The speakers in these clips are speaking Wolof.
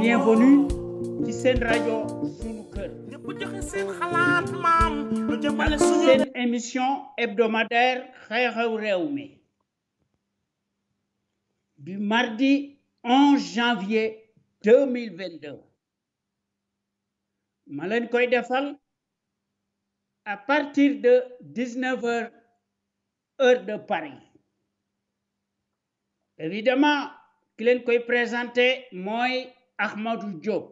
Bienvenue ci Sen Radio Sunu Kër. Sen émission hebdomadaire xew-xew réew mi du mardi 11 janvier 2022 ma leen koy defal à partir de 19h heure de Paris. Évidemment ki leen koy présenté mooy Ahmadou Diop,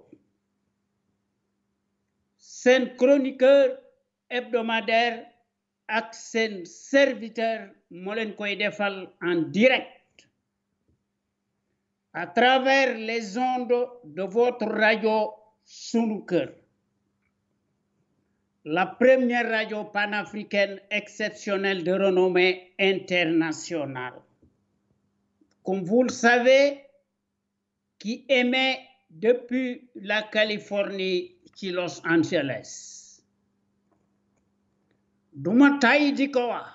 sen chroniqueur hebdomadaire ak sen serviteur moo leen koy defal en direct à travers les ondes de votre radio Sunu Kër, la première radio panafricaine exceptionnelle de renommée internationale. Comme vous le savez, qui émet depuis la Californie ci Los Angeles. Duma tay di ko wax,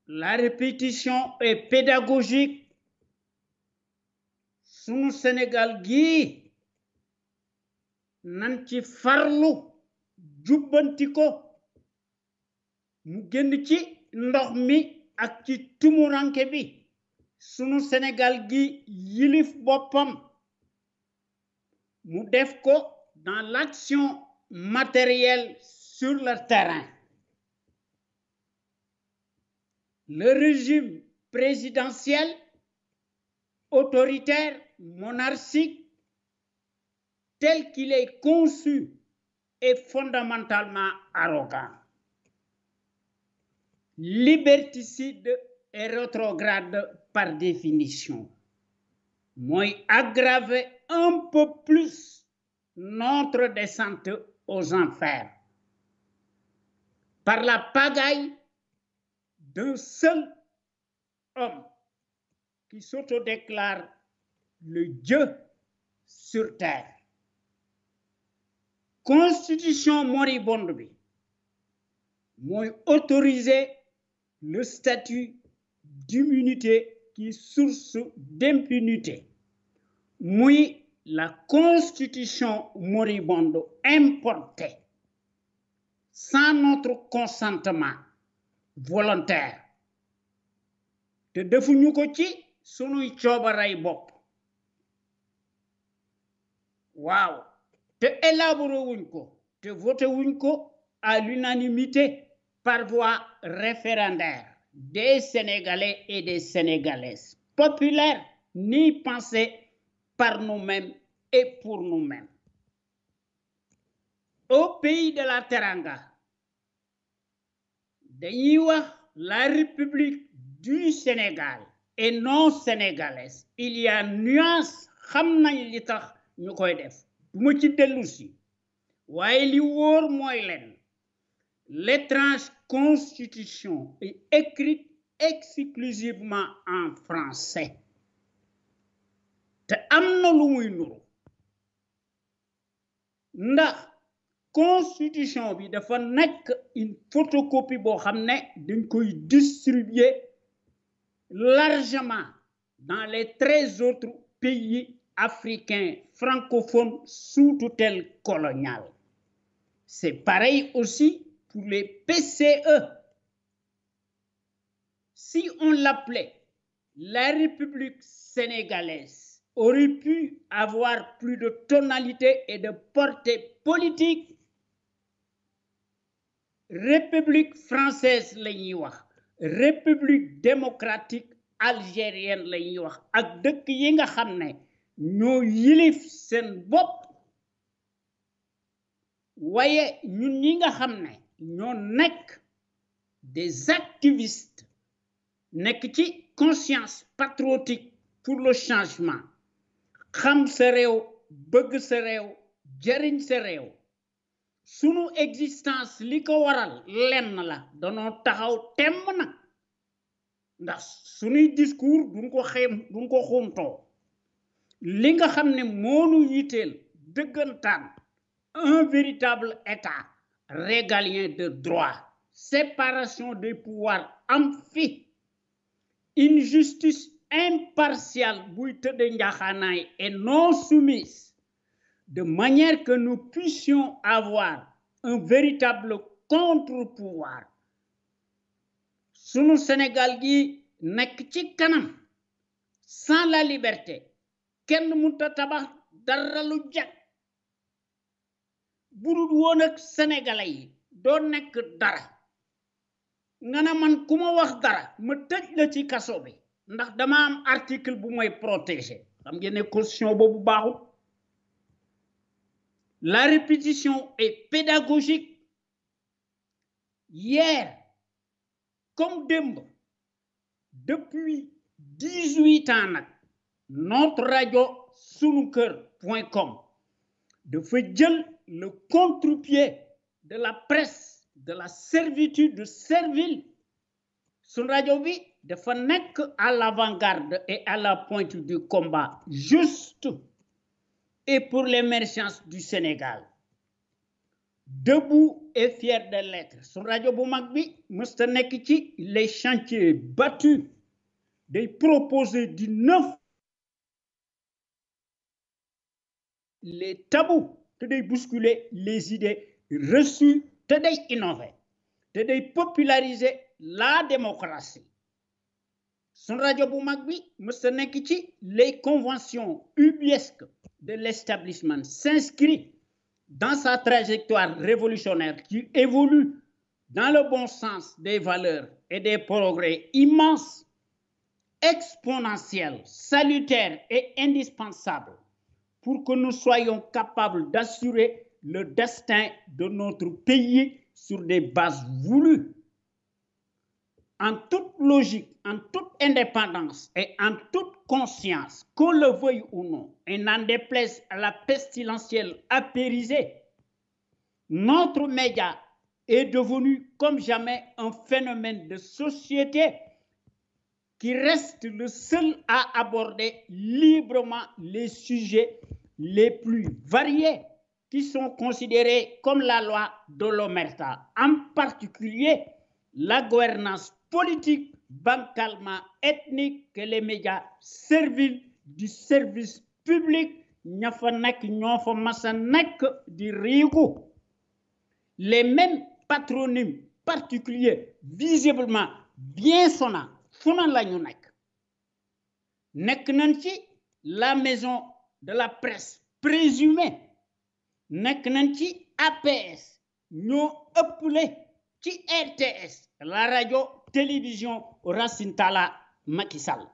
la répétition est pédagogique. Sunu Sénégal gi nan ci farlu jubbanti ko mu génn ci ndox mi ak ci tumuranke bi. Sunu Sénégal gi yilif boppam mu def ko dans l'action matérielle sur le terrain. Le régime présidentiel, autoritaire, monarchique, tel qu'il est conçu, est fondamentalement arrogant, liberticide et rétrograde par définition. Mooy aggraver un peu plus notre descente aux enfers par la pagaille d'un seul homme qui s'autodéclare le Dieu sur terre. Constitution moribonde bi mooy autoriser le statut d'immunité qui est source d'impunité. Muy la constitution moribonde importée sans notre consentement volontaire te defuñu ko ci sunuy coobaray bopp. Waaw, te élaboré wuñ ko te voté wuñ ko à l'unanimité par voie référendaire des Sénégalais et des Sénégalaises, populaires ni pensés par nous-mêmes et pour nous-mêmes. Au pays de la Teranga, dañuy wax la République du Sénégal et non sénégalaise. Il y a nuance, xam nañ li tax ñu koy def. Du ma ci dellu si waaye li wóor mooy leen l'étrange constitution est écrite exclusivement en français te am na lu muy nuru ndax constitution bi dafa nekk une photocopie boo xam ne dañ koy distribuer largement dans les 13 autres pays africains francophones sous tutelle coloniale. C'est pareil aussi pour les PCE. Si on l'appelait la République sénégalaise, aurait pu avoir plus de tonalité et de portée politique. République française la ñuy wax, République démocratique algérienne la ñuy wax, ak dëkk yi nga xam ne ñoo yilif seen bopp. Waaye ñun ñi nga xam ne ñoo nekk des activistes nekk ci conscience patriotique pour le changement, xam sa réew, bëgg sa réew, jariñ sa réew. Sunu existence li ko waral lenn la, danoo taxaw temm nag ndax sunuy discours duñ ko xumtoo. Li nga xam ne moonu yitteel dëggantaan un véritable état régalien de droit, séparation des pouvoirs am fi, une justice impartiale buy tëdde njaxaanaay et non soumise, de manière que nous puissions avoir un véritable contre-pouvoir. Sunu Sénégal gi nekk ci kanam, sans la liberté kenn mënta tabax dara lu jag. Budul woon ak sénégalais yi doo nekk dara. Nga ne man ku ma wax dara ma tëj la ci kaso bi ndax dama am article bu may protéger. Xam ngeen ne constitution boobu baaxul. La répétition est pédagogique. Hier, comme démb, depuis 18 ans, notre radio sunuker.com dafa jël le contre-pied de la presse, de la servitude servile. Sunu radio bi dafa nekk à l'avant-garde et à la pointe du combat juste et pour l'émergence du Sénégal. Debout et fier de l'être. Son radio bu mag bi mësta nekk ci les chantiers battus, day proposer du neuf, les tabous, te day bousculer les idées reçues, te day innover, te day populariser la démocratie. Son radio bu mag bi mësta nekk ci les conventions ubuesques de l'établissement, s'inscrit dans sa trajectoire révolutionnaire qui évolue dans le bon sens des valeurs et des progrès immenses, exponentiels, salutaires et indispensables pour que nous soyons capables d'assurer le destin de notre pays sur des bases voulues. En toute logique, en toute indépendance et en toute conscience, qu'on le veuille ou non, et n'en déplaise à la pestilentielle apérisée, notre média est devenu comme jamais un phénomène de société qui reste le seul à aborder librement les sujets les plus variés qui sont considérés comme la loi de l'omerta, en particulier la gouvernance politique, bancalement ethnique, que les médias serviles du service public ña fa nekk ñoo fa masa nekk di riigu. Les mêmes patronymes particuliers visiblement bien sonnants fu na la ñu nekk nañ ci la maison de la presse présumée, nekk nañ ci APS, ñoo ëpple ci RTS, la radio télévision Racine Talla Macky Sall.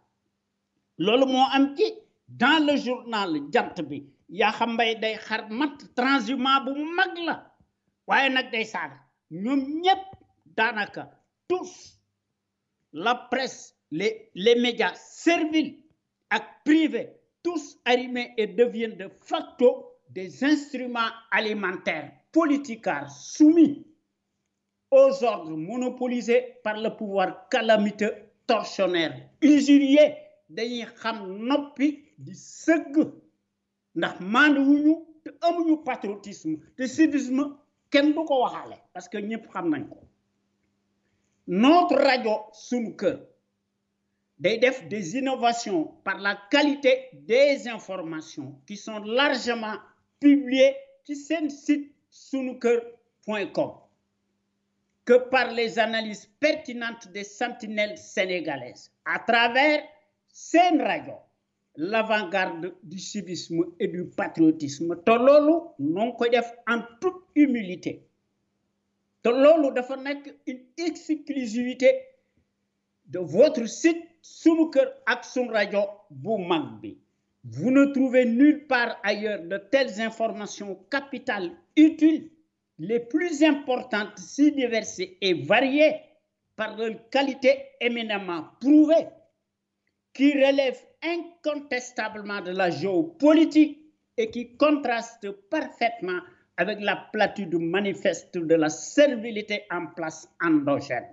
Loolu moo am ci dans le journal Jant bi yaa xam mbay day xar mat transhumant bu mag la waaye nag day saaga ñoom ñépp daanaka tous la presse, les médias serviles ak privés, tous arrimés et deviennent de facto des instruments alimentaires politicards soumis aux ordres monopolisés par le pouvoir calamiteux, tortionnaire, usurier. Dañuy xam noppi di sëgg ndax maanduwuñu te amuñu patriotisme te civisme kenn du ko waxaale parce que ñëpp xam nañ ko. Notre radio sunu kër des innovations par la qualité des informations qui sont largement publiées sur le site sunuker.com, que par les analyses pertinentes des sentinelles sénégalaises à travers Sen Radio, l'avant-garde du civisme et du patriotisme. te loolu noo ngi koy def en toute humilité te loolu dafa nekk une exclusivité de votre site Sunu Kër ak Sun Radio bu mag bi. Vous ne trouvez nulle part ailleurs de telles informations capitales utiles, les plus importantes, si diverses et variées par leur qualité éminemment prouvée, qui relèvent incontestablement de la géopolitique et qui contrastent parfaitement avec la platitude manifeste de la servilité en place endogène.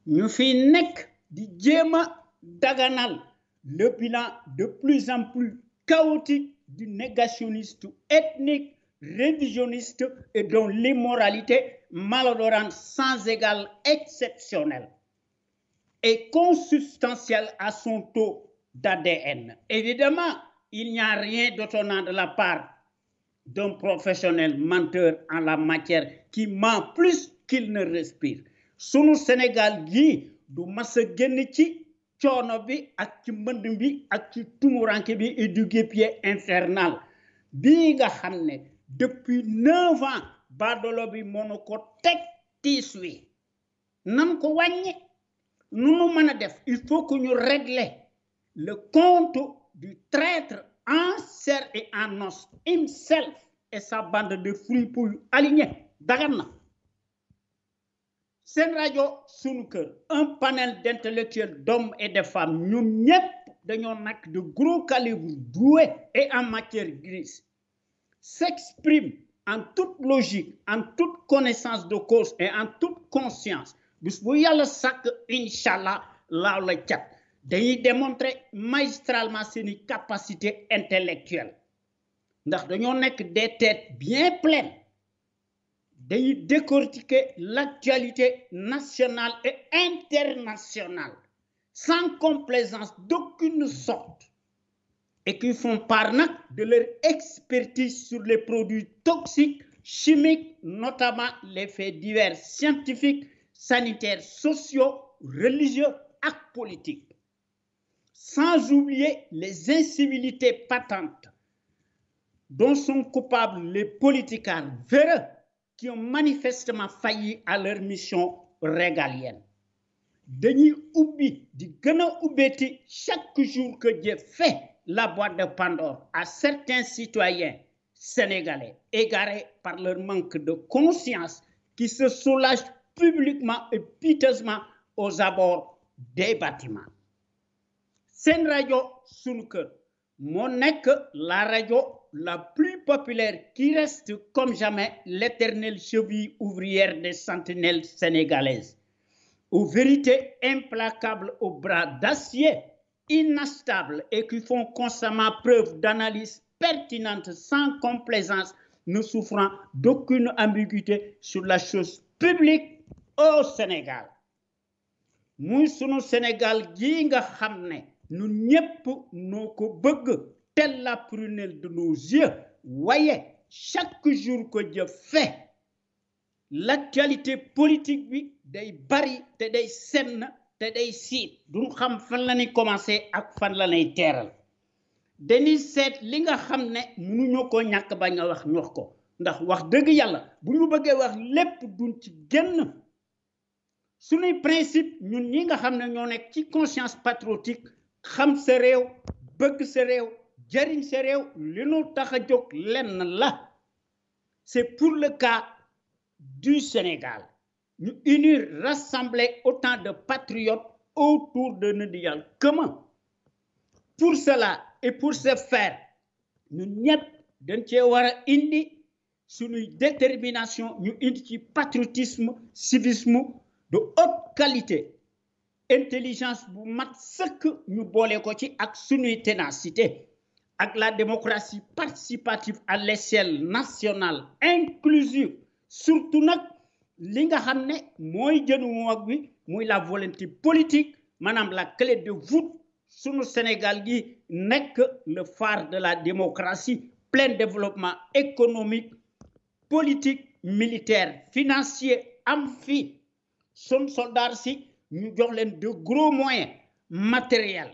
Ñu fi nekk di jéema daganal le bilan de plus en plus chaotique du négationniste ethnique, révisionniste et dont l'immoralité malodorante sans égal exceptionnelle et consubstantielle à son taux d'ADN. Évidemment, il n'y a rien d'étonnant de la part d'un professionnel menteur en la matière qui ment plus qu'il ne respire. Sunu Sénégal gii du mas a génn ci coono bi ak ci mbënd bi ak ci tumuranke bi et du guêpier infernal bii nga xam ne depuis 9 ans baadolo bi mënu ko teg tiis wi nan ko wàññi nu nu mën a def. Il faut que ñu régler le compte du traître en chair et en os himself et sa bande de fripouilles alignés. Dagan na. Sen Radio Sunu Kër, un panel d'intellectuels, d'hommes et de femmes, ñoom ñëpp dañoo nekk de gros calibre, doués et en matière grise, s'expriment en toute logique, en toute connaissance de cause et en toute conscience. Bis bu yàlla sàkk inchallah laaw la cat dañuy démontrer magistralement seeni capacité intellectuelle ndax dañoo nekk des têtes bien pleines. Dañuy décortiquer l'actualité nationale et internationale sans complaisance d'aucune sorte et qui font part de leur expertise sur les produits toxiques, chimiques, notamment les faits divers scientifiques, sanitaires, sociaux, religieux et politiques. Sans oublier les incivilités patentes dont sont coupables les politiciens véreux qui ont manifestement failli à leur mission régalienne. Dañuy ubbi di gën a ubbeeti chaque jour que Dieu fait la boîte de Pandore à certains citoyens sénégalais égarés par leur manque de conscience qui se soulagent publiquement et piteusement aux abords des bâtiments. Sen Radio Sunu Kër moo nekk la radio la plus populaire qui reste comme jamais l'éternelle cheville ouvrière des sentinelles sénégalaises, aux vérités implacables aux bras d'acier, inastables et qui font constamment preuve d'analyse pertinente sans complaisance, ne souffrant d'aucune ambiguïté sur la chose publique au Sénégal. Muy sunu Sénégal gii nga xam ne ñun ñépp noo ko bëgg telle la prunelle de nos yeux. Voyez, chaque jour que Dieu fait, l'actualité politique bi day bari te day senn te day siit duñ xam fan la ñuy commencé ak fan la ñuy teeral. Dañuy seet li nga xam ne mënuñu ko ñàkk bañ a wax ñu wax ko ndax wax dëgg yàlla bu ñu bëggee wax lépp duñ ci génn. Suñuy principe ñun ñi nga xam ne ñoo nekk ci conscience patriotique xam sa réew bëgg sa réew jariñ sa réew li nu tax a jóg lenn la. C'est pour le cas du Sénégal ñu unir rassembler autant de patriotes autour de notre idéal commun. Pour cela et pour ce faire ñun ñëpp dañ cee war a indi suñuy détermination ñu indi ci patriotisme civisme de haute qualité, intelligence bu mat sëkk ñu boole ko ci ak suñuy ténacité ak la démocratie participative à l'échelle nationale inclusive, surtout nag li nga xam ne mooy jënu mag bi muy la volonté politique manam la clé de voûte sunu Sénégal gi nek le phare de la démocratie, plein développement économique, politique, militaire, financier, am fi sun soldats si ñu jox leen de gros moyens matériels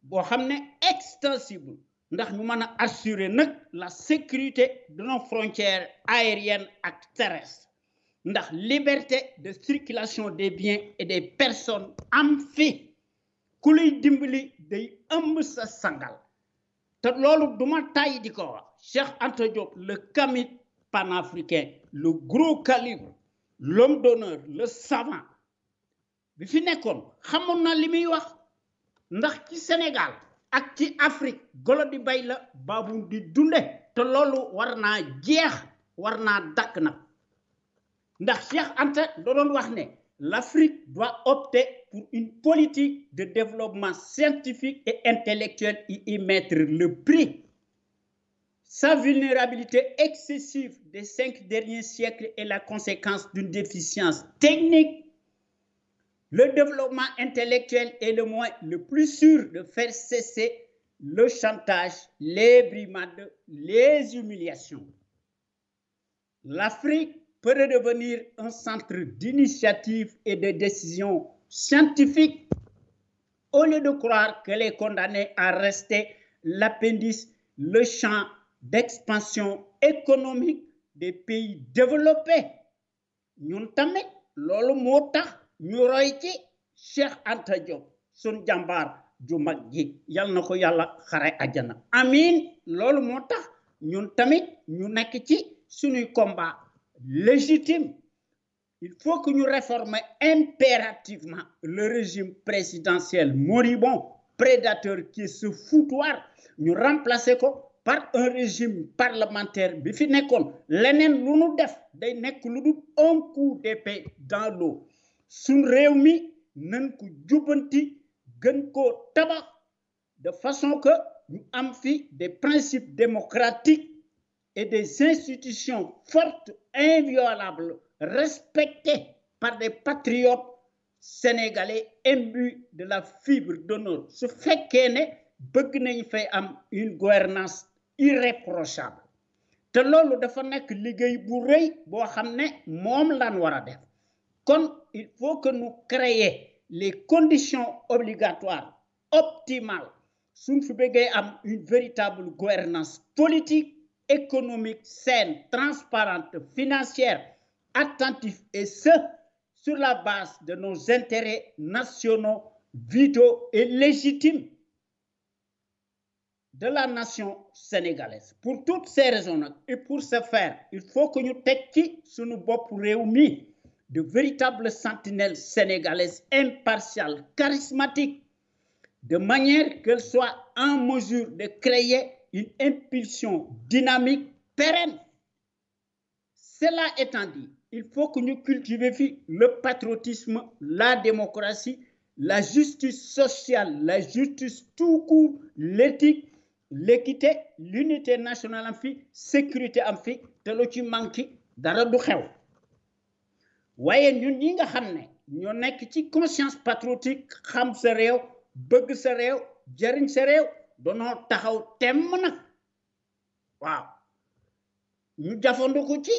bo xamné extensible ndax ñu mëna assurer nak la sécurité de nos frontières aériennes et terrestres ndax liberté de circulation des biens et des personnes am fi ku lay dimbali day ëmb sa sangal te loolu duma tay di ko wax Cheikh Anta Diop le kamit panafricain le gros calibre l'homme d'honneur le savant bi fi nekkoon xamoon na li muy wax ndax ci Sénégal ak ci Afrique golo di bay la babu di dunde te loolu war naa jeex war naa dakk nag ndax Cheikh Anta da doon wax ne l'Afrique doit opter pour une politique de développement scientifique et intellectuel et y mettre le prix. Sa vulnérabilité excessive des 5 derniers siècles est la conséquence d'une déficience technique. Le développement intellectuel est le moyen le plus sûr de faire cesser le chantage, les brimades, les humiliations. L'Afrique peut redevenir un centre d'initiative et de décision scientifique au lieu de croire qu'elle est condamnée à rester l'appendice, le champ d'expansion économique des pays développés. Ñun tamit loolu moo tax ñu roy ci Cheikh Anta Diop sun jàmbaar ju mag ji yal na ko yàlla xare àjjana amiin loolu moo tax ñun tamit ñu nekk ci suñuy combat légitime. Il faut que nous réformions impérativement le régime présidentiel moribond, prédateur qui est ce foutoir. Nous remplacer par un régime parlementaire. Bi fi nekkoon leneen lu nu def day nekk lu dul un coup d'épée dans l'eau. Sun réew mi nañ ko jubanti gën ko tabax de façon que ñu am fi des principes démocratiques et des institutions fortes, inviolables, respectées par des patriotes sénégalais imbus de la fibre d'honneur. Ce fait qu'il bëgg nañ fay am une gouvernance irréprochable. Te loolu dafa nekk liggéey bu rëy boo xam ne moom lan war a def. Kon il faut que nous créions les conditions obligatoires, optimales, suñ fi bëggee am une véritable gouvernance politique, économique, saine, transparente, financière, attentive, et ce, sur la base de nos intérêts nationaux, vitaux et légitimes de la nation sénégalaise. Pour toutes ces raisons, et pour ce faire, il faut que nous tekki sunu bopp réew mi de véritables sentinelles sénégalaises impartiales, charismatiques, de manière qu'elles soient en mesure de créer une impulsion dynamique pérenne. Cela étant dit, il faut que nous cultivions le patriotisme, la démocratie, la justice sociale, la justice tout court, l'éthique, l'équité, l'unité nationale en fi, sécurité en fi, te lu ci manki dara du xew. Waaye ñun ñi nga xam ne ñoo nekk ci conscience patriotique xam sa réew, bëgg sa réew, jariñ sa réew, danoo taxaw temm nag waaw ñu jafandiku ci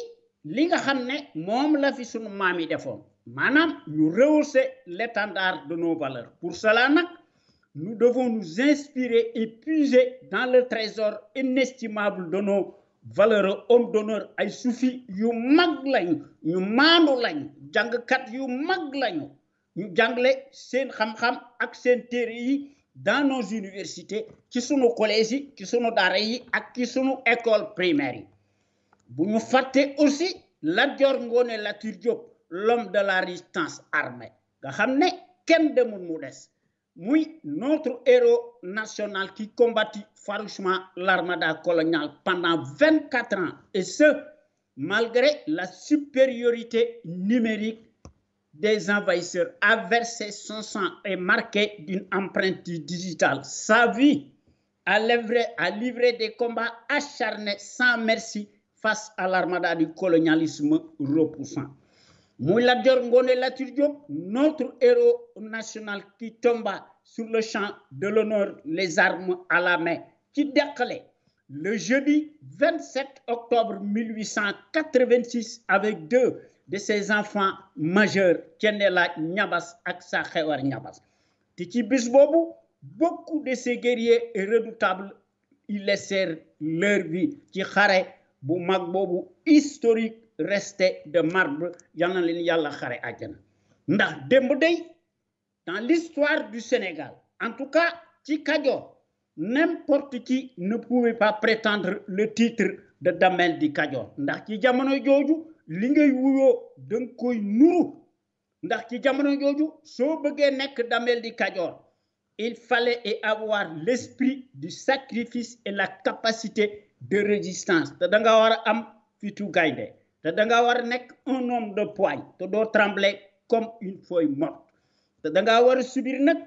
li nga xam ne moom la fi sunu maam yi defoon maanaam ñu rehausser l'étendard de nos valeurs. Pour cela nag nous devons nous inspirer et puiser dans le trésor inestimable de nos valeureux hommes d'honneur ay sufi yu mag lañu ñu maandu lañu jàngkat yu mag lañu ñu jàngale seen xam-xam ak seen téere yi dans nos universités ci sunu collège yi ci sunu daara yi ak ci sunu école primaire yi bu ñu fàtte aussi Lat Dior Ngoné Latyr Diop l'homme de la résistance armée nga xam ne kenn demul mu des muy notre héros national qui combattit farouchement l'armada coloniale pendant 24 ans et ce malgré la supériorité numérique des envahisseurs, a versé son sang et marqué d'une empreinte digitale. Sa vie a livré des combats acharnés sans merci face à l'armada du colonialisme repoussant. muy Lat Dior Ngoné Latyr Diop, notre héros national qui tomba sur le champ de l'honneur, les armes à la main, ci deqale le jeudi 27 octobre 1886 avec deux de ses enfants majeurs, Thiendella Niabass ak Sakhewar Niabass. te ci bis boobu beaucoup de ces guerriers redoutables ils laissèrent leur vie ci xare bu mag boobu historique resté de marbre. Yal na leen yàlla xare àjjana. Ndax démb day dans l'histoire du Sénégal, en tout cas ci Kajoor, n'importe qui ne pouvait pas prétendre le titre de Damel di Kajoor. Ndax ci jamono jooju li ngay wuyoo danga koy nuru. Ndax ci jamono jooju soo bëggee nekk Damel di Kajoor, il fallait avoir l'esprit du sacrifice et la capacité de résistance. Te da nga war a am fitu gaynde. Te da nga war a nekk un homme de poigne. Te doo trembler comme une feuille morte. Te da nga war a subir nag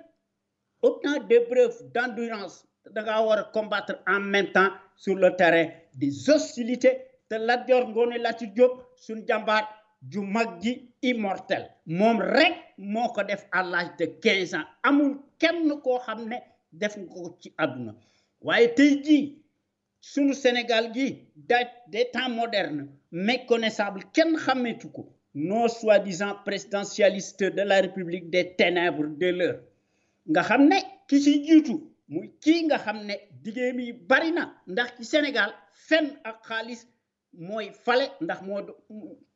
autant d'épreuves d'endurance. Te da nga war a combattre en même temps sur le terrain des hostilités. Te Lat Dior Ngoné Latyr Diop suñ jàmbaar ju mag ji immortel moom rek moo ko def à l'âge de 15 ans. Amul kenn koo xam ne def nga ko ci àdduna. waaye tey jii sunu Sénégal gi date des temps modernes méconnaissable kenn xameetu ko nos soi-disant présidentialistes de la République des ténèbres de l'heure nga xam ne ki ci jiitu muy kii nga xam ne diggéem yi bari na. Ndax ci Sénégal fen ak xaalis mooy fale. Ndax moo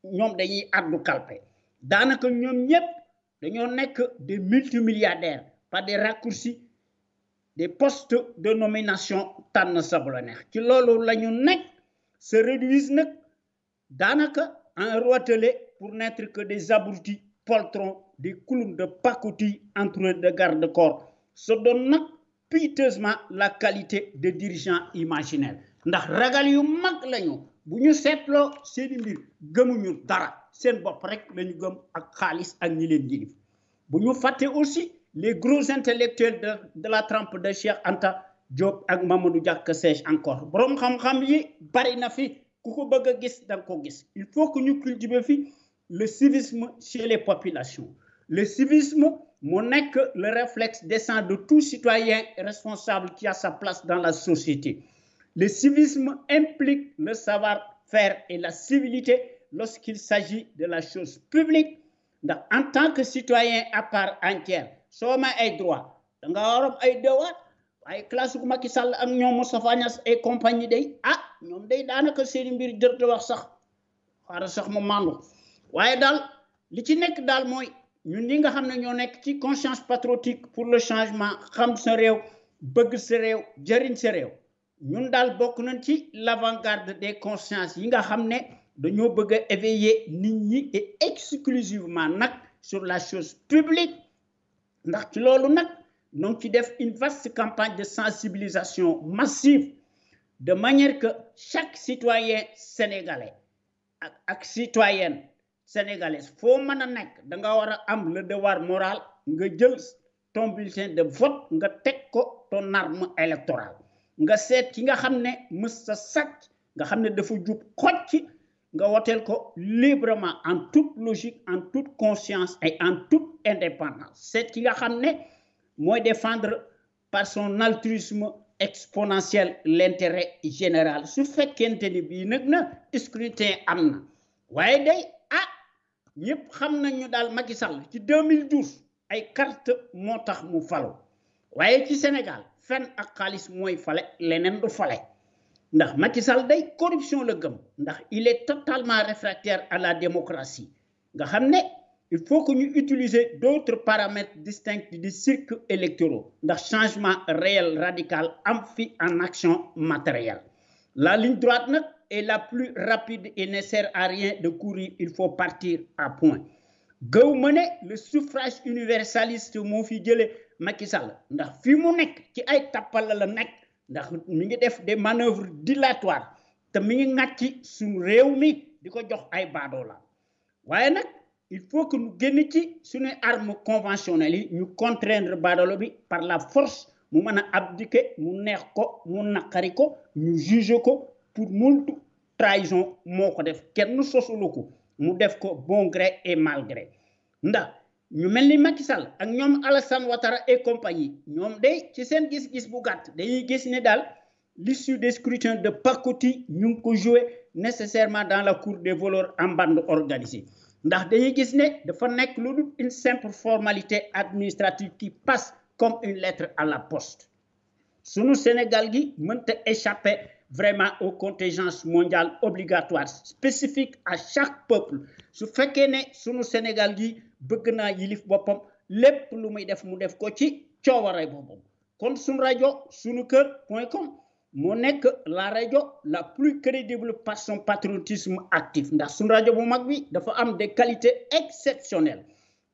ñoom dañuy addu kalpe. Daanaka ñoom ñëpp dañoo nekk des multimilliardaires par des raccourcis, des postes de nomination tànn sa bu la neex. Ci loolu la ñu nekk se réduisent nag daanaka en roitelets pour n'être que des abrutis poltrons, des clowns de pacotille entourés de garde-corps, se donnent nag piteusement la qualité de dirigeants imaginaires. Ndax ragal yu mag lañu. Bu ñu seetloo seeni mbir gëmuñu dara. Seen bopp rek lañu gëm ak xaalis ak ñi leen jilif. Bu ñu fàtte aussi les gros intellectuels de la trempe de Cheikh Anta Diop ak Mamadou Dia que sais-je encore. Borom xam-xam yi bari na fi ku ko bëgg a gis da nga ko gis. Il faut que ñu cultiver fi le civisme chez les populations. Le civisme mu nekk le réflexe décent de tout citoyen responsable qui a sa place dans la société. Le civisme implique le savoir-faire et la civilité lorsqu'il s'agit de la chose publique. Ndax en tant que citoyen à part entière soo amee ay droit da nga war a ay devoir. waaye classe gu Macky Sall ak ñoom Moustapha Niasse et compagnie day ñoom day daanaka seeni mbir jër te wax sax xaaral sax mu màndu. waaye daal li ci nekk daal mooy ñun ñi nga xam ne ñoo nekk ci conscience patriotique pour le changement, xam sa réew bëgg sa réew jëriñ sa réew, ñun daal bokk nañ ci l'avant-garde des consciences yi nga xam ne dañoo bëgg a éveiller nit ñi et exclusivement nag sur la chose publique. Ndax ci loolu nag donc ci def une vaste campagne de sensibilisation massive de manière que chaque citoyen sénégalais ak citoyenne sénégalaise foo mën a nekk da nga war a am le devoir moral nga jël ton bulletin de vote nga teg ko ton arme électorale. Nga seet ki nga xam ne mës sa sàcc nga xam ne dafa jub xocc nga woteel ko librement en toute logique, en toute conscience et en toute indépendance. Seet ki nga xam ne mooy défendre par son altruisme exponentiel l'intérêt général. Su fekkente ni bii nag na scrutin am na waaye day ñëpp xam nañu daal Macky Sall ci 2012 ay carte moo tax mu falo waaye ci Sénégal fen ak xaalis mooy fale leneen du fale. Ndax Macky Sall day corruption la gëm. Ndax il est totalement réfractaire à la démocratie. Nga xam ne il faut que ñu utiliser d'autres paramètres distincts des circuits électoraux. Ndax changement réel radical am fi en action matérielle. La ligne droite nag est la plus rapide et ne sert à rien de courir, il faut partir à point. Gëw ma ne le suffrage universaliste moo fi jële Macky Sall ndax fi mu nekk ci ay tappal la nekk. Ndax mi ngi def des manœuvres dilatoires te mi ngi ŋàcci suñu réew mi di ko jox ay baadoo la. waaye nag il faut que ñu génn ci suñu armes conventionnelles yi ñu contraindre baadoolo bi par la force mu mën a abdiquer mu neex ko mu naqari ko ñu juger ko pour multu trahison moo ko def kenn sosulu ko. mu def ko bon gré et mal gré ndax ñu melni Macky Sall ak ñom Alassane Ouattara et compagnie ñom day ci seen gis-gis bu gatt dañuy gis ni dal l'issue des scrutins de pacotille ñu ko jouer nécessairement dans la cour des voleurs en bande organisée ndax dañuy gis ne dafa nekk lu dul une simple formalité administrative qui passe comme une lettre à la poste sunu Sénégal gi mënta échapper vraiment aux contingences mondiales obligatoires spécifiques à chaque peuple su fekkee ne sunu Sénégal gi bëgg naa yilif boppam lépp lu muy def mu def ko ci cooware boppam kon sunu rajo sunukër.com moo nekk la rajo la plus crédible par son patriotisme actif ndax sunu rajo bu mag bi dafa am des qualités exceptionnelles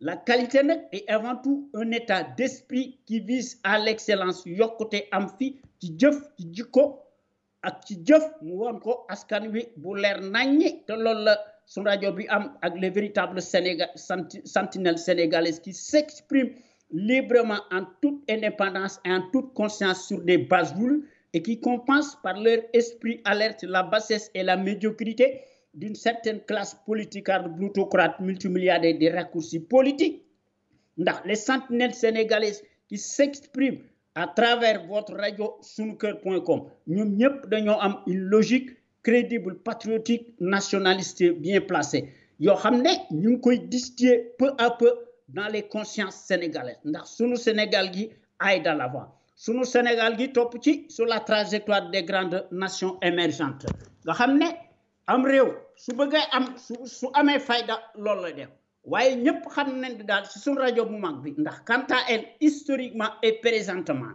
la qualité nag est avant tout un état d'esprit qui vise à l'excellence yokkute am fi ci jëf ci jikko ak ci jëf mu won ko askan wi bu leer naññi te loolu la sunu rajo bi am ak les véritables sentinelles sénégalaises qui s'expriment librement en toute indépendance et en toute conscience sur des bases voulues et qui compensent par leur esprit alerte la bassesse et la médiocrité d'une certaine classe politicarde plutocrate multimilliardaire des raccourcis politiques. Les sentinelles sénégalaises qui s'expriment à travers votre radio sunukër.com, nous avons une logique crédible, patriotique, nationaliste bien placée. Nous avons distillé peu à peu dans les consciences sénégalaises. Sunu Sénégal gi aille dans l'avant. Sunu Sénégal gi top ci sur la trajectoire des grandes nations émergentes. Nga xamné am réew su bëggé am su amé fayda lool la def. Waye ñepp xam nañ dal ci sunu radio bu mag bi ndax quant à elle historiquement et présentement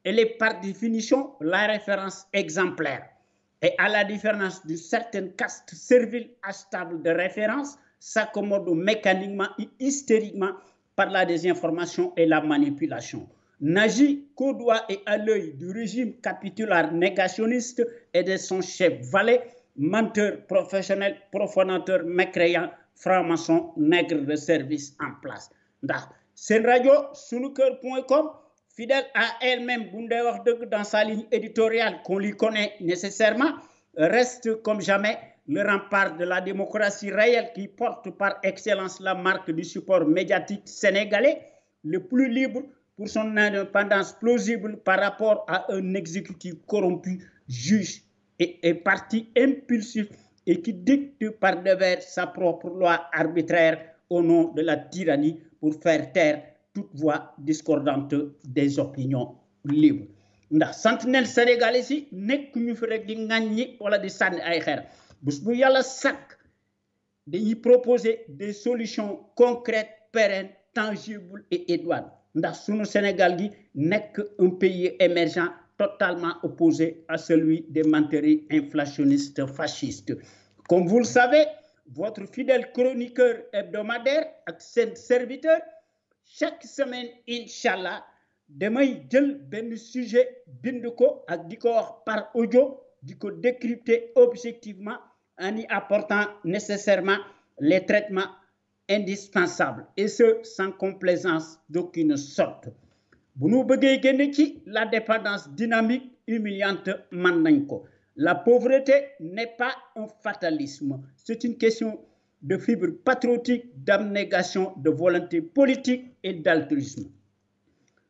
elle est par définition la référence exemplaire. Et à la différence d'une certaine caste servile instable de référence, s'accommode mécaniquement et hystériquement par la désinformation et la manipulation. N'agit qu'au doigt et à l'œil du régime capitulaire négationniste et de son chef valet, menteur professionnel, profanateur, mécréant, franc-maçon, nègre de service en place. C'est radio sunukër.com, fidèle à elle-même, dans sa ligne éditoriale qu'on lui connaît nécessairement, reste comme jamais le rempart de la démocratie réelle qui porte par excellence la marque du support médiatique sénégalais, le plus libre pour son indépendance plausible par rapport à un exécutif corrompu, juge et parti impulsif et qui dicte par devers sa propre loi arbitraire au nom de la tyrannie pour faire taire toute voix discordante des opinions libres. Ndax sentinelle sénégalais yi nek ñu fi rek di ŋàññi wala di sànni ay xeer bés bu yàlla sàkk dañuy proposer des solutions concrètes pérennes tangibles et idoines ndax sunu Sénégal gi nek un pays émergent totalement opposé à celui des menteries inflationnistes fascistes. Comme vous le savez, votre fidèle chroniqueur hebdomadaire ak seen serviteur chaque semaine inchallah damay jël ben sujet bind ko ak diko wax par audio diko décrypter objectivement en y apportant nécessairement les traitements indispensables et ce sans complaisance d'aucune sorte. Bu nu bëggee génn ci la dépendance dynamique humiliante man nañ ko. La pauvreté n'est pas un fatalisme, c'est une question de fibre patriotique, d'abnégation, de volonté politique et d'altruisme.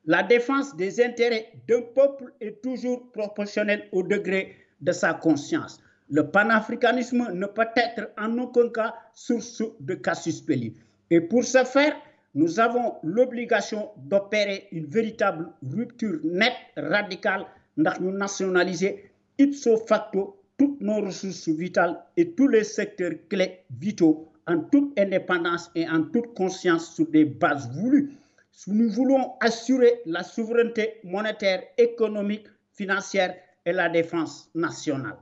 La défense des intérêts d'un peuple est toujours proportionnelle au degré de sa conscience. Le panafricanisme ne peut être en aucun cas source de casus belli. Et pour ce faire, nous avons l'obligation d'opérer une véritable rupture nette, radicale, nous nationaliser ipso facto toutes nos ressources vitales et tous les secteurs clés vitaux en toute indépendance et en toute conscience sur des bases voulues. Si nous voulons assurer la souveraineté monétaire, économique, financière et la défense nationale.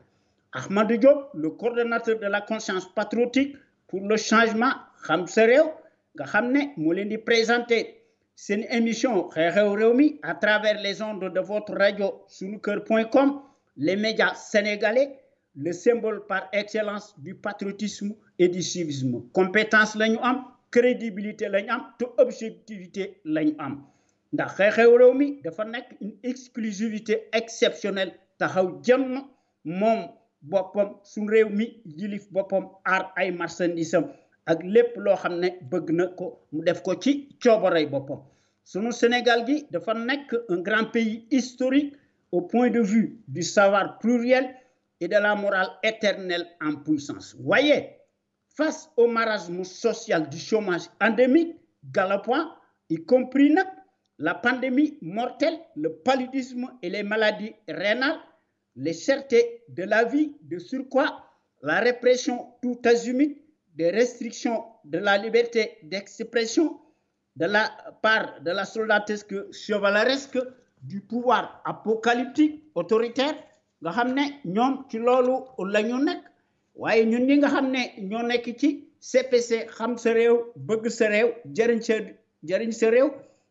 Ahmadou Diop, le coordonnateur de la conscience patriotique pour le changement, xam sa réew nga xam ne moo leen di présenter seen émission xew-xew réew mi à travers les ondes de votre radio sunukër.com, les médias sénégalais, le symbole par excellence du patriotisme et du civisme. Compétence la ñu am, crédibilité la ñu am, te objectivité la ñu am. Ndax xew-xew réew mi dafa nekk une exclusivité exceptionnelle taxaw jëm moom boppam suñu réew mi jilif boppam aar ay marchandisam ak lépp loo xam ne bëgg na ko mu def ko ci coobaray boppam sunu Sénégal gi dafa nekk un grand pays historique au point de vue du savoir pluriel et de la morale éternelle en puissance. Voyez, face au marasme social du chômage endémique, galopant, y compris la pandémie mortelle, le paludisme et les maladies rénales, les chertés de la vie, de surcroît, la répression tout azimut, des restrictions de la liberté d'expression de la part de la soldatesque chevaleresque du pouvoir apocalyptique autoritaire nga xam ne ñoom ci loolu la ñu nekk waaye ñun ñi nga xam ne ñoo nekk ci CPC xam sa réew bëgg sa réew jëriñ sa réew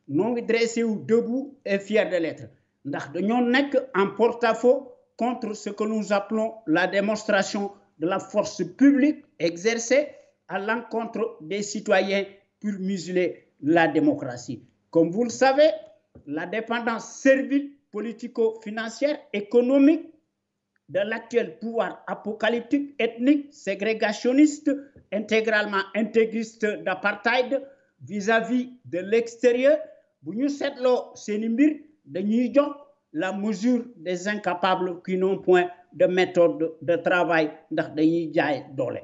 noo ngi dressé wu debout et fier de l'être ndax dañoo nekk en porte-à-faux contre ce que nous appelons la démonstration de la force publique exercée à l'encontre des citoyens pour museler la démocratie. Comme vous le savez, la dépendance servile, politico-financière, économique de l'actuel pouvoir apocalyptique, ethnique, ségrégationniste, intégralement intégriste d'apartheid vis-à-vis de l'extérieur, bu ñu seetloo seeni mbir dañuy jox la mesure des incapables qui n'ont point de méthode de travail ndax dañuy jaay doole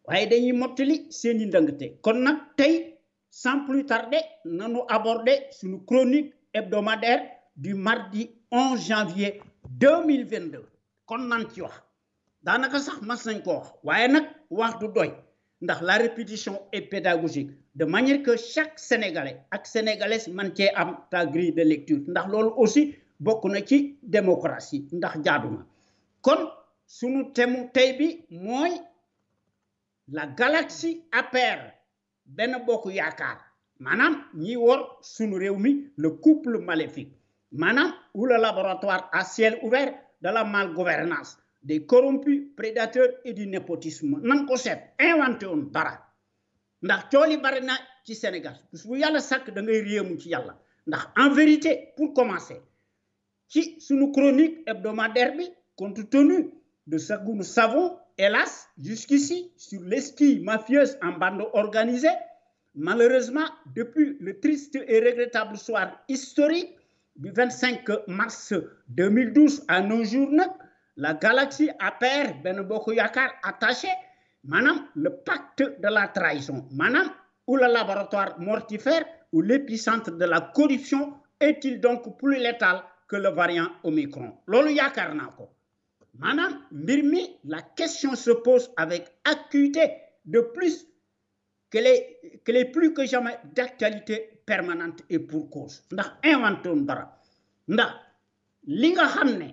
waaye dañuy mottali seeni ndëngte kon nag tey sans plus tarder nanu aborder suñu chronique hebdomadaire du mardi 11 janvier 2022 kon nan ci wax daanaka sax mas nañ ko wax waaye nag wax du doy ndax la répétition est pédagogique de manière que chaque Sénégalais ak Sénégalaise man cee am ta grille de lecture ndax loolu aussi bokk na ci démocratie ndax jaadu na kon sunu thème tey bi mooy la galaxie APR benn bokk yaakaar maanaam ñi wor sunu réew mi le couple maléfique maanaam ou le laboratoire à ciel ouvert de la malgouvernance des corrompus prédateurs et du népotisme nan ko seet inventé woon dara ndax cooli bari na ci Sénégal bu yàlla sàkk da ngay réemu ci yàlla ndax en vérité pour commencer ci sunu chronique hebdomadaire bi compte tenu de ce que nous savons hélas jusqu'ici sur l'esquille mafieuse en bande organisée malheureusement depuis le triste et regrettable soir historique du 25 mars 2012 à nos jours nag la galaxie APR benn bokk yaakaar attaché maanaam le pacte de la trahison maanaam ou le laboratoire mortifère ou l'épicentre de la corruption est-il donc plus létal que le variant Omicron loolu yaakaar naa ko maanaam mbir mi la question se pose avec acuité de plus qu'elle est plus que jamais d'actualité permanente et pour cause ndax inventé woon dara ndax li nga xam ne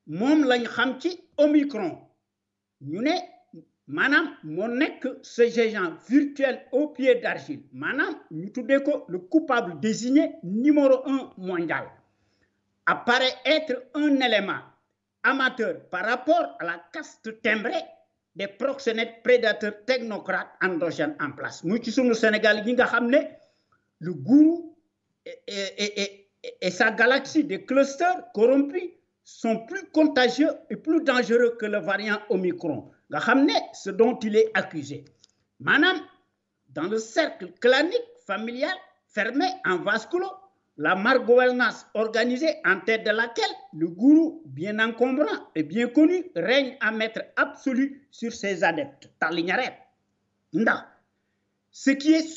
moom lañ xam ci Omicron ñu ne maanaam moo nekk ce géant virtuel au pied d'argile maanaam ñu tuddee ko le coupable désigné numéro 1 mondial apparaît être un élément amateur par rapport à la caste timbrée des proxénètes prédateurs technocrates endogènes en place muy ci sunu Sénégal gi nga xam ne le gourou et sa galaxie de clusters corrompus sont plus contagieux et plus dangereux que le variant Omicron nga xam ne ce dont il est accusé maanaam dans le cercle clanique familial fermé en vase clos la malgouvernance organisée en tête de laquelle le gourou bien encombrant et bien connu règne en maître absolu sur ses adeptes tarliñareet ndax ce qui est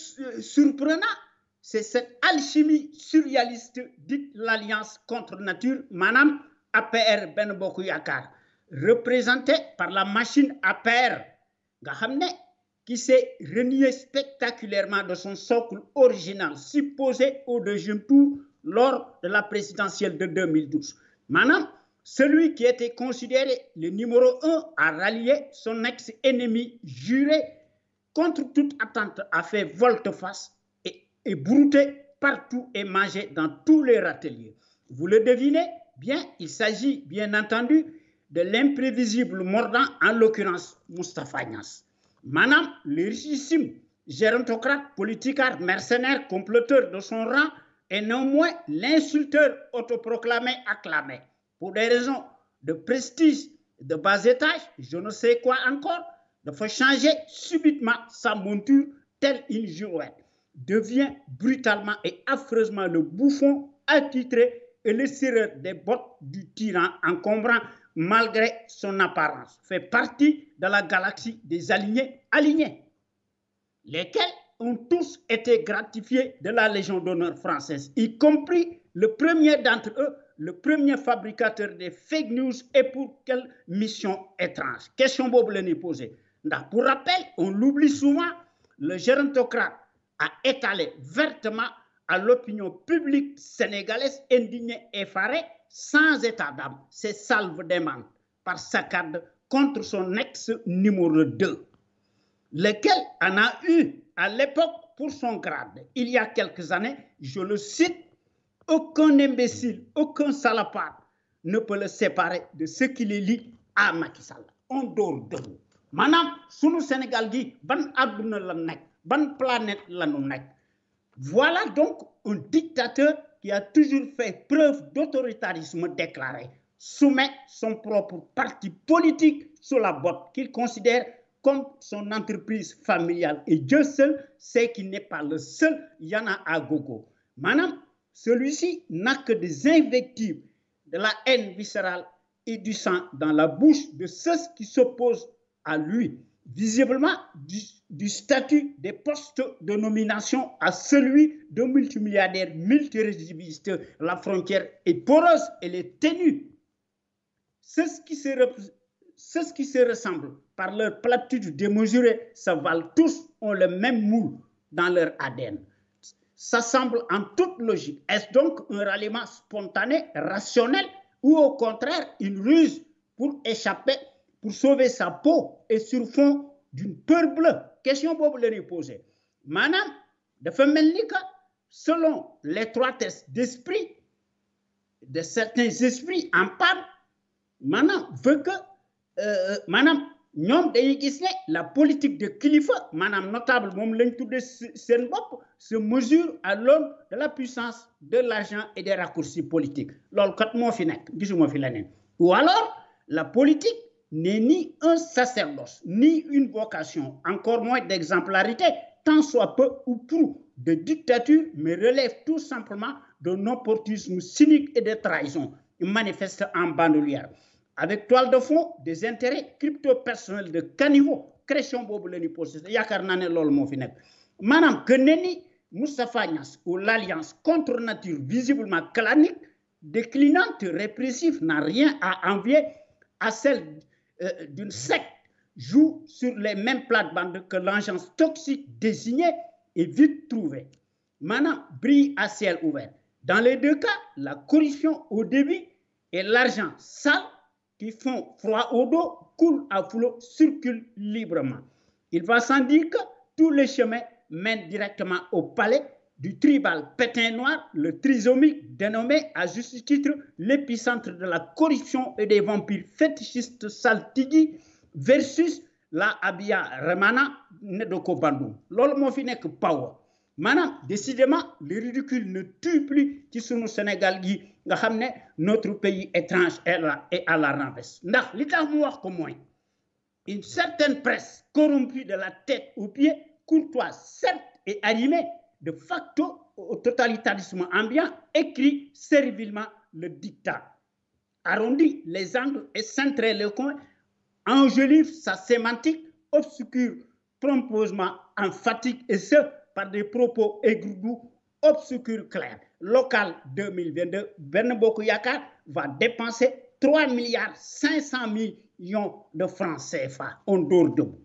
surprenant c'est cette alchimie surréaliste dite l'alliance contre nature maanaam APR benn bokk yaakaar représentée par la machine APR nga xam ne qui s'est renié spectaculairement de son socle original supposé au deuxième tour lors de la présidentielle de 2012. Maanaam, celui qui était considéré le numéro 1 a rallié son ex-ennemi juré contre toute attente, a fait volte-face et brouté partout et mangé dans tous les râteliers. Vous le devinez bien, il s'agit bien entendu de l'imprévisible mordant, en l'occurrence Moustapha Niasse. Maanaam, le richissime gérontocrate, politicard, mercenaire, comploteur de son rang et non moins l'insulteur autoproclamé, acclamé, pour des raisons de prestige de bas étage, je ne sais quoi encore, il faut changer subitement sa monture telle une girouette, devient brutalement et affreusement le bouffon attitré et le serreur des bottes du tyran encombrant malgré son apparence, fait partie de la galaxie des alignés, lesquels ont tous été gratifiés de la Légion d'honneur française, y compris le premier d'entre eux, le premier fabricateur des fake news, et pour quelle mission étrange? Question bobu la ñuy posé. Ndax pour rappel, on l'oublie souvent, le gérontocrate a étalé vertement à l'opinion publique sénégalaise indignée et effarée, sans état d'âme, ses salves démentes par saccade contre son ex numéro 2, lequel en a eu à l'époque pour son grade. Il y a quelques années, je le cite, aucun imbécile, aucun salopard ne peut le séparer de ce qui le lie à Macky Sall. On dort debout. Manam, sunu Sénégal gi, ban aduna la nek, ban planète la nu nek. Voilà donc un dictateur qui a toujours fait preuve d'autoritarisme déclaré, soumet son propre parti politique sous la botte qu'il considère comme son entreprise familiale. Et Dieu seul sait qu'il n'est pas le seul, il y en a à gogo. Madame, celui-ci n'a que des invectives, de la haine viscérale et du sang dans la bouche de ceux qui s'opposent à lui, visiblement du statut des postes de nomination à celui de multimilliardaire, multirécidiviste. La frontière est poreuse, elle est ténue. Ceux qui se ressemblent par leur platitude démesurée se valent tous, ont le même moule dans leur ADN. Ça semble en toute logique. Est-ce donc un ralliement spontané, rationnel, ou au contraire une ruse pour échapper, pour sauver sa peau et sur fond d'une peur bleue? Question bobu la ñuy posé. Maanaam dafa mel ni que selon l'étroitesse d'esprit de certains esprits en panne, maanaam veut que maanaam ñoom dañuy gis ne la politique de kilifa, maanaam notable moom lañ tuddee seen bopp, se mesure à l'aune de la puissance de l'argent et des raccourcis politiques. Loolu kat moo fi nekk, gisuma fi leneen. Ou alors la politique n'est ni un sacerdoce, ni une vocation, encore moins d'exemplarité, tant soit peu ou prou de dictature, mais relève tout simplement d'un opportunisme cynique et de trahison, manifeste en bandoulière. Avec toile de fond des intérêts crypto-personnels de caniveau, création bobu la ñuy posé, yaakaar naa ne loolu moo fi nekk. Maanaam que nenni Moustapha Niasse ou l'alliance contre nature visiblement clanique, déclinante, répressive, n'a rien à envier à celle d'une secte, joue sur les mêmes plates-bandes que l'engeance toxique désignée et vite trouvée. Maintenant, brille à ciel ouvert. Dans les deux cas, la corruption au début et l'argent sale qui font froid au dos, coulent à flot, circulent librement. Il va sans dire que tous les chemins mènent directement au palais du tribal pétain noir, le trisomique dénommé à juste titre l'épicentre de la corruption et des vampires fétichistes saltigui versus la Abia Remana Nedoko Bandung. Lolo mo fi nek power. Maintenant, décidément, le ridicule ne tue plus ci sunu Sénégal gi nga xam ne notre pays étrange est à la renverse. Ndax li tax mu wax ko mooy une certaine presse corrompue de la tête aux pieds, courtoise certes et animée de facto au totalitarisme ambiant, écrit servilement le dictat, arrondit les angles et centrait le coin, enjolive sa sémantique, obscure pompeusement emphatique, et ce par des propos aigus, obscurs clairs. Local 2022, Benno Bokk Yakaar va dépenser 3 milliards 500 millions de francs CFA. On dort debout.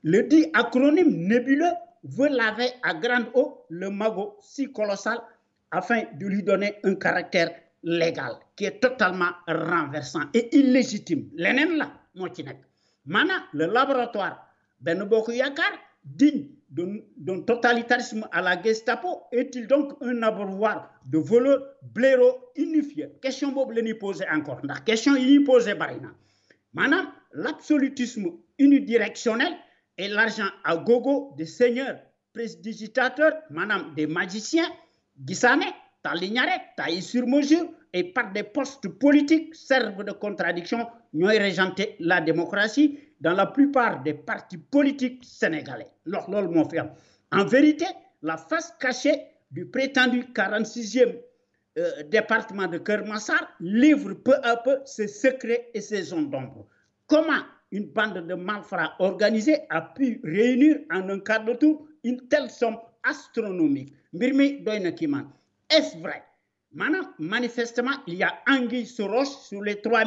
Le dit acronyme nébuleux veut laver à grande eau le magot si colossal afin de lui donner un caractère légal qui est totalement renversant et illégitime. Leneen la moo ci nekk. Maintenant, le laboratoire Benno Bokk Yakaar, digne d'un totalitarisme à la Gestapo, est-il donc un abreuvoir de voleurs blaireaux unifiés? Question bobu la ñuy posé encore ndax question yi ñuy posé bari na. Maanaam l'absolutisme unidirectionnel et l'argent à gogo des seigneurs prestidigitateurs, madame des magiciens, Guissané, Talignare, taillés sur mesure, et par des postes politiques servent de contradiction ñooy régenter la démocratie dans la plupart des partis politiques sénégalais loolu moo fi am en vérité la face cachée du prétendu 46e département de Keur Massar livre peu à peu ses secrets et ses zones d'ombre. Comment une bande de malfrats organisés a pu réunir en un quart de tour une telle somme astronomique? Mbir mi doy na kii man. Est-ce vrai? Maintenant, manifestement, il y a anguille sous roche sur les 3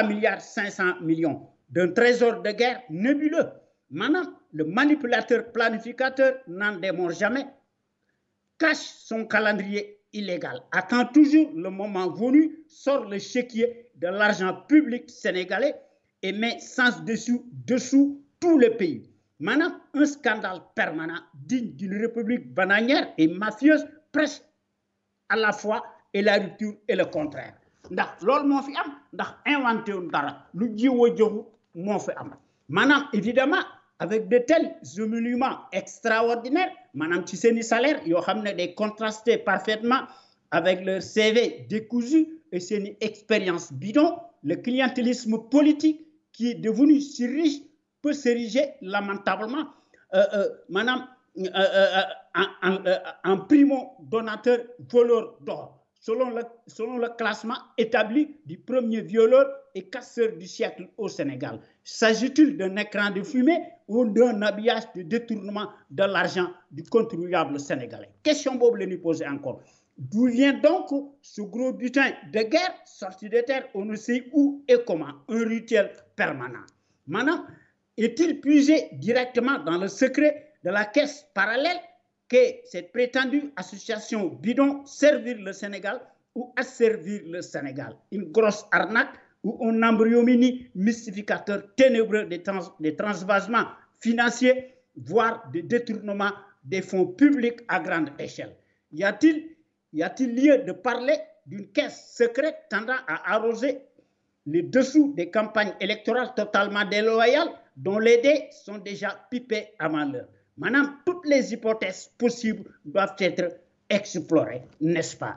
milliards 500 millions d'un trésor de guerre nébuleux. Maintenant, le manipulateur planificateur n'en démord jamais, cache son calendrier illégal, attend toujours le moment venu, sort le chéquier de l'argent public sénégalais et met sans dessous tout le pays. Maintenant, un scandale permanent digne d'une république bananière et mafieuse, presque à la fois et la rupture et le contraire. Ndax loolu moo fi am ndax inventé wu dara lu jiwoo joxu moo fi am maanaam évidemment avec de tels émoluments extraordinaires maanaam ci seeni salaire yoo xam ne day contraster parfaitement avec leur CV décousu et seeni expérience bidon, le clientélisme politique qui est devenu si riche peut s'ériger lamentablement en primo donateur voleur d'or, selon le classement établi du premier violeur et casseur du siècle au Sénégal. S'agit-il d'un écran de fumée ou d'un habillage de détournement de l'argent du contribuable sénégalais? Question boobu la ñuy poser encore. D'où vient donc ce gros butin de guerre sorti de terre, on ne sait où et comment, un rituel permanent. Maintenant, est-il puisé directement dans le secret de la caisse parallèle que cette prétendue association bidon servir le Sénégal ou asservir le Sénégal? Une grosse arnaque ou un embryomini mystificateur ténébreux des transvasements financiers, voire des détournements des fonds publics à grande échelle. Y a-t-il lieu de parler d'une caisse secrète tendant à arroser les dessous des campagnes électorales totalement déloyales dont les dés sont déjà pipés avant l'heure? Maintenant, toutes les hypothèses possibles doivent être explorées, n'est-ce pas?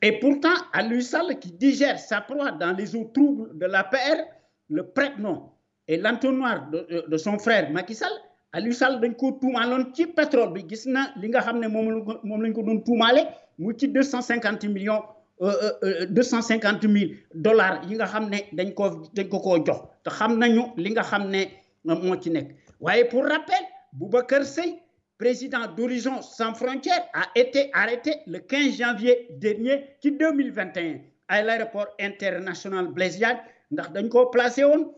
Et pourtant, Aliou Sall, qui digère sa proie dans les eaux troubles de l'APR, le prête-nom et l'entonnoir de son frère Macky Sall, Aliou Sall dañ ko tuumaaloon ci pétrole bi gis na li nga xam ne moom lañ ko doon tuumaale mu ci 250 millions 250 000 dollars yi nga xam ne dañ ko koo jox te xam nañu li nga xam ne moo ci nekk. Waaye pour rappel, Boubacar Seye, président d'Horizon Sans Frontières, a été arrêté le 15 janvier dernier ci 2021 à l'aéroport international Blaise Diagne ndax dañ ko placé woon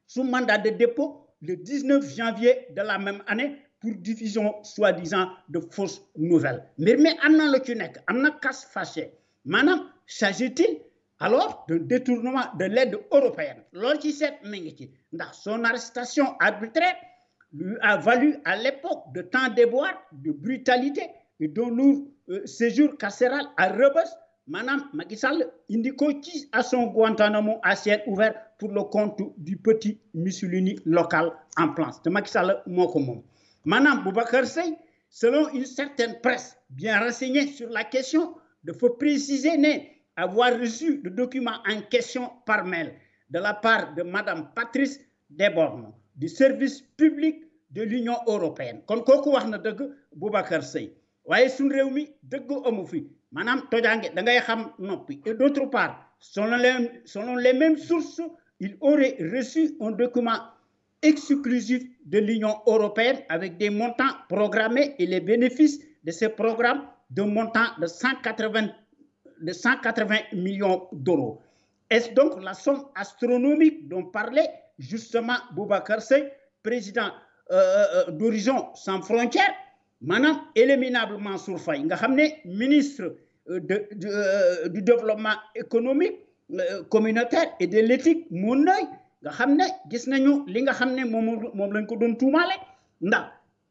sous mandat de dépôt le 19 janvier de la même année pour diffusion soi-disant de fausses nouvelles. Mais am na lu ci nekk am na casse fâché maanaam s'agit-il alors d'un détournement de l'aide européenne? Loolu ci seet mi ngi ci ndax son arrestation arbitraire lui a valu à l'époque de tant déboires, de brutalité et d'un lourd séjour carcéral à Rebeuss. Maanaam Macky Sall indi ko ci à son Guantanamo à ciel ouvert pour le compte du petit Mussolini local en place te Macky Sall moo ko moom. Maanaam Boubacar Seye, selon une certaine presse bien renseignée sur la question, dafa préciser avoir reçu le document en question par mail de la part de Madame Patrice Desbornes du service public de l'Union européenne. Kon kooku wax na dëgg Boubacar Seye waaye suñu réew mi dëgg amu fi maanaam tojaange da ngay xam noppi. Et d'autre part, selon les mêmes sources, il aurait reçu un document exclusif de l'Union européenne avec des montants programmés et les bénéfices de ces programmes d'un montant de 180 millions d'euros. Est-ce donc la somme astronomique dont parlait justement Boubacar Seye, président d'Horizon Sans Frontières? Maanaam Éliminable Mansour Faye nga xam ne ministre du développement économique communautaire et de l'éthique moo nooy nga xam ne gis nañu li nga xam ne moom lañ ko doon tuumaale ndax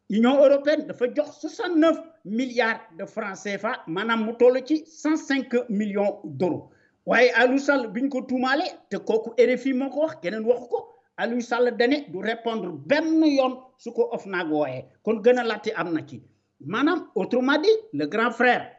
Union européenne dafa jox 69 milliards de francs CFA maanaam mu toll ci 105 millions d'euros. Waaye Aliou Sall biñ ko tuumaale te kooku RFI moo ko wax keneen waxu ko, Aliou Sall dane du répondre benn yoon su ko OFNAC wooyee kon gën a latte am na ci maanaam autrement dit le grand frère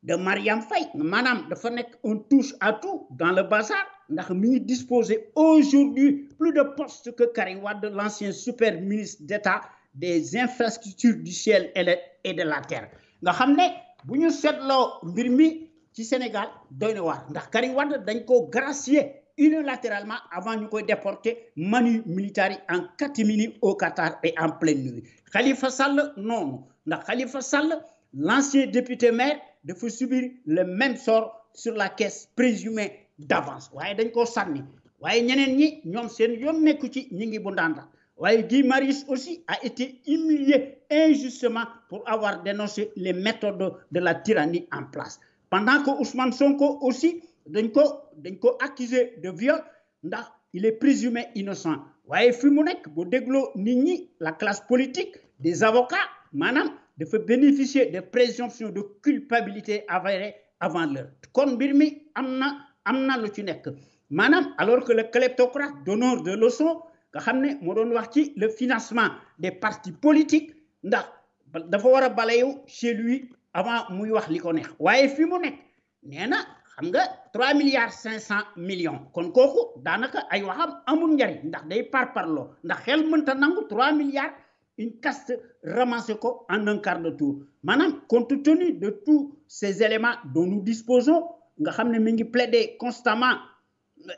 de Mariam Faye maanaam dafa nekk un touche à tout dans le bazar ndax mi ngi disposer aujourd'hui plus de postes que Karim Wade, l'ancien super ministre d'État des infrastructures du ciel et de la terre nga xam ne bu ñu seetloo mbir mi ci Sénégal doy na waar ndax Karim Wade dañ ko gracier unilatéralement avant ñu koy déporter manu militari en catimini au Qatar et en pleine nuit. Khalifa Sall noonu ndax Khalifa Sall l'ancien député maire dafa subir le même sort sur la caisse présumée d'avance waaye dañ koo sànni waaye ñeneen ñi ñoom seen yoon nekku ci ñi ngi bu ndanda waaye Guy Marius aussi a été humilié injustement pour avoir dénoncé les méthodes de la tyrannie en place pendant que Ousmane Sonko aussi dañ ko accusé de viol ndax il est présumé innocent waaye fi mu nekk bu dégloo nit ñi la classe politique des avocats maanaam dafa bénéficier de présomption de culpabilité avérée avant l'heure kon mbir mi am na lu ci nekk maanaam alors que le kleptocrate donneur de leçons nga xam ne moo doon wax ci le financement des partis politiques ndax dafa war a balayu chez lui avant muy wax li ko neex waaye fi mu nekk nee na xam nga 3,5 milliards kon kooku daanaka ay waxam amul njariñ ndax day parparloo ndax xel mënta nangu 3 milliards une caste ramassée ko en un quart de tour maanaam compte tenu de tous ces éléments dont nous disposons nga xam ne mi ngi plaider constamment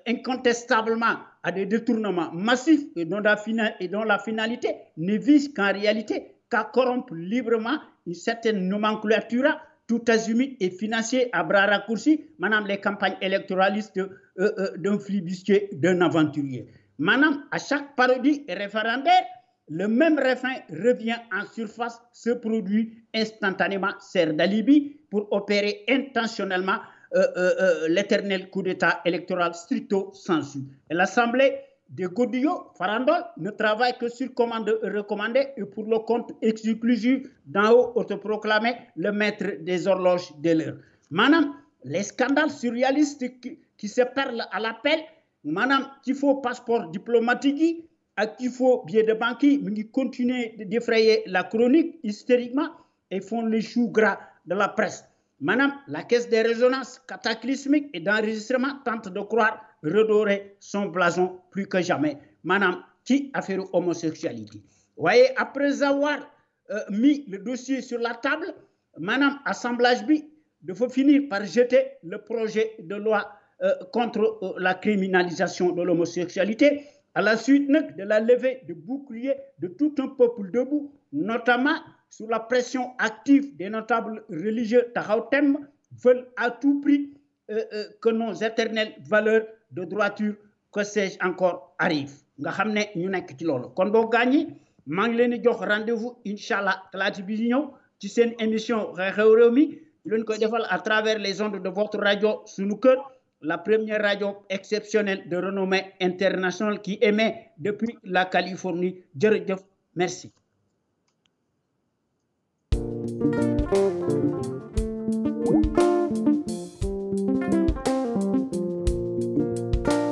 incontestablement à des détournements massifs et dont la finalité ne vise qu'en réalité qu'à corrompre librement une certaine nomenclature tout azimut et financier à bras raccourcis maanaam les campagnes électoralistes d'un flibustier, d'un aventurier. Maanaam à chaque parodie référendaire, le même refrain revient en surface, se produit instantanément, sert d'alibi pour opérer intentionnellement l'éternel coup d'État électoral stricto sensu. L'Assemblée de Godillot, Farandol, ne travaille que sur commande recommandée et pour le compte exclusif d'en haut autoproclamé le maître des horloges de l'heure. Madame, les scandales surréalistes qui se perlent à l'appel, madame, qu'il faut passeport diplomatique, qu'il faut billet de banque, mais continuent d'effrayer la chronique hystériquement et font les choux gras de la presse. Madame, la caisse des résonances cataclysmiques et d'enregistrement tente de croire redorer son blason plus que jamais. Madame, qui a fait homosexualité. Voyez, après avoir mis le dossier sur la table, Madame, assemblage B, il faut finir par jeter le projet de loi contre la criminalisation de l'homosexualité à la suite de la levée de boucliers de tout un peuple debout, notamment sous la pression active des notables religieux Tahaoutem, veulent à tout prix que nos éternelles valeurs de droiture, que sais-je encore, arrivent. Nga xamné ñu nekk ci loolu kon boo gaañi maa ngi leen di jox rendez-vous inchallah talaata bi di ñëw ci seen émission xew réew mi ñu leen koy defal à travers les ondes de votre radio Sunu Kër, la première radio exceptionnelle de renommée internationale qui émet depuis la Californie. Jërëjëf, merci.